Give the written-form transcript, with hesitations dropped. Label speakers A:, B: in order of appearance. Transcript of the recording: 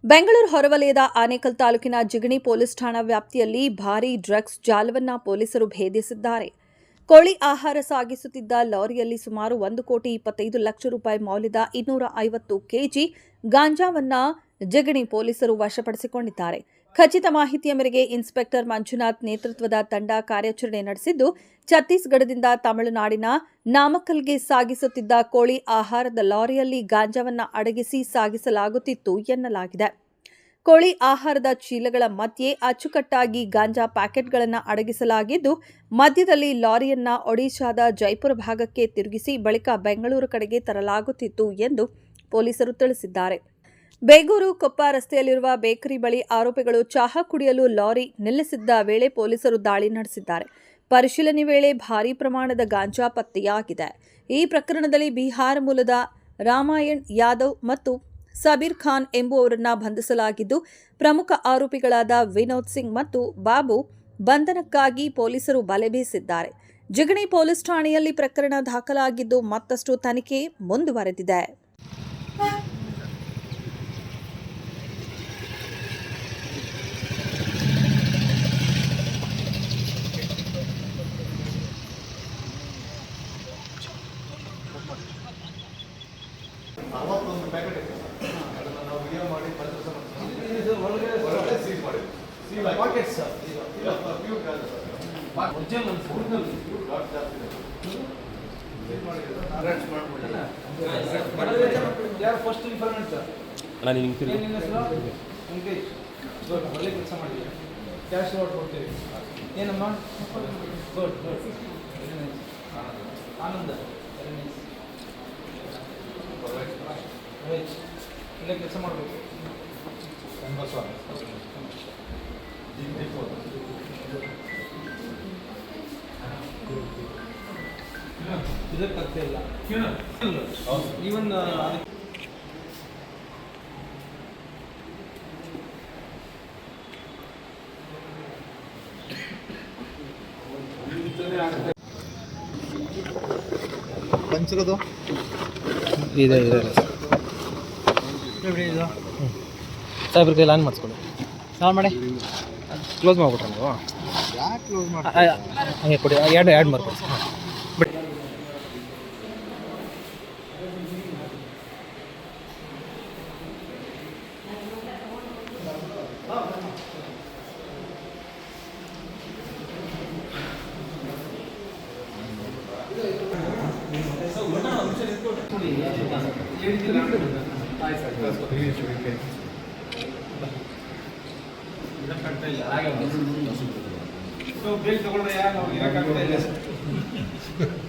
A: ಬೆಂಗಳೂರು ಹೊರವಲಯದ ಆನೇಕಲ್ ತಾಲೂಕಿನ ಜಿಗಣಿ ಪೊಲೀಸ್ ಠಾಣಾ ವ್ಯಾಪ್ತಿಯಲ್ಲಿ ಭಾರೀ ಡ್ರಗ್ಸ್ ಜಾಲವನ್ನು ಪೊಲೀಸರು ಭೇದಿಸಿದ್ದಾರೆ. ಕೋಳಿ ಆಹಾರ ಸಾಗಿಸುತ್ತಿದ್ದ ಲಾರಿಯಲ್ಲಿ ಸುಮಾರು 1,25,00,000 ರೂಪಾಯಿ ಮೌಲ್ಯದ 250 ಕೆಜಿ ಗಾಂಜಾವನ್ನು ಜಿಗಣಿ ಪೊಲೀಸರು ವಶಪಡಿಸಿಕೊಂಡಿದ್ದಾರೆ. ಖಚಿತ ಮಾಹಿತಿಯ ಮೇರೆಗೆ ಇನ್ಸ್ಪೆಕ್ಟರ್ ಮಂಜುನಾಥ್ ನೇತೃತ್ವದ ತಂಡ ಕಾರ್ಯಾಚರಣೆ ನಡೆಸಿದ್ದು, ಛತ್ತೀಸ್ಗಢದಿಂದ ತಮಿಳುನಾಡಿನ ನಾಮಕ್ಕಲ್ಗೆ ಸಾಗಿಸುತ್ತಿದ್ದ ಕೋಳಿ ಆಹಾರದ ಲಾರಿಯಲ್ಲಿ ಗಾಂಜಾವನ್ನು ಅಡಗಿಸಿ ಸಾಗಿಸಲಾಗುತ್ತಿತ್ತು ಎನ್ನಲಾಗಿದೆ. ಕೋಳಿ ಆಹಾರದ ಚೀಲಗಳ ಮಧ್ಯೆ ಅಚ್ಚುಕಟ್ಟಾಗಿ ಗಾಂಜಾ ಪ್ಯಾಕೆಟ್ಗಳನ್ನು ಅಡಗಿಸಲಾಗಿದ್ದು, ಮಧ್ಯದಲ್ಲಿ ಲಾರಿಯನ್ನ ಒಡಿಶಾದ ಜೈಪುರ ಭಾಗಕ್ಕೆ ತಿರುಗಿಸಿ ಬಳಿಕ ಬೆಂಗಳೂರು ಕಡೆಗೆ ತರಲಾಗುತ್ತಿತ್ತು ಎಂದು ಪೊಲೀಸರು ತಿಳಿಸಿದ್ದಾರೆ. ಬೇಗೂರು ಕೊಪ್ಪ ರಸ್ತೆಯಲ್ಲಿರುವ ಬೇಕರಿ ಬಳಿ ಆರೋಪಿಗಳು ಚಹಾ ಕುಡಿಯಲು ಲಾರಿ ನಿಲ್ಲಿಸಿದ್ದ ವೇಳೆ ಪೊಲೀಸರು ದಾಳಿ ನಡೆಸಿದ್ದಾರೆ. ಪರಿಶೀಲನೆ ವೇಳೆ ಭಾರೀ ಪ್ರಮಾಣದ ಗಾಂಜಾ ಪತ್ತೆಯಾಗಿದೆ. ಈ ಪ್ರಕರಣದಲ್ಲಿ ಬಿಹಾರ ಮೂಲದ ರಾಮಾಯಣ್ ಯಾದವ್ ಮತ್ತು ಸಬೀರ್ ಖಾನ್ ಎಂಬುವವರನ್ನ ಬಂಧಿಸಲಾಗಿದ್ದು, ಪ್ರಮುಖ ಆರೋಪಿಗಳಾದ ವಿನೋದ್ ಸಿಂಗ್ ಮತ್ತು ಬಾಬು ಬಂಧನಕ್ಕಾಗಿ ಪೊಲೀಸರು ಬಲೆ ಬೀಸಿದ್ದಾರೆ. ಜಿಗಣಿ ಪೊಲೀಸ್ ಠಾಣೆಯಲ್ಲಿ ಪ್ರಕರಣ ದಾಖಲಾಗಿದ್ದು, ಮತ್ತಷ್ಟು ತನಿಖೆ ಮುಂದುವರೆದಿದೆ.
B: ಆನಂದ ಇಲ್ಲೇ ಕೆಲಸ ಮಾಡಬೇಕು. ಇದಕ್ಕೆ ಅರ್ಥ ಇಲ್ಲ. ಈವನ್
C: ಪಂಚರದು
D: ಇದೆ ಸಾಹೇಬ್ರ ಕೈ ಲಾನ್ ಮಾಡಿಸ್ಕೊಳ್ಳಿ. ನಾವು ಮಾಡಿ ಕ್ಲೋಸ್ ಮಾಡಿಬಿಟ್ರೆ ನೀವು
C: ಯಾಕೆ ಕ್ಲೋಸ್ ಮಾಡಿ
D: ಹಂಗೆ ಕೊಡಿ. ಎರಡು ಮಾಡ್ಕೊಡಿ. ಬಿಡಿ.
B: ಬೇಗ ತಗೊಳ್ರೆ ಯಾರು ಇರಕ್ಕಾಗ್ತಾ ಇಲ್ಲ.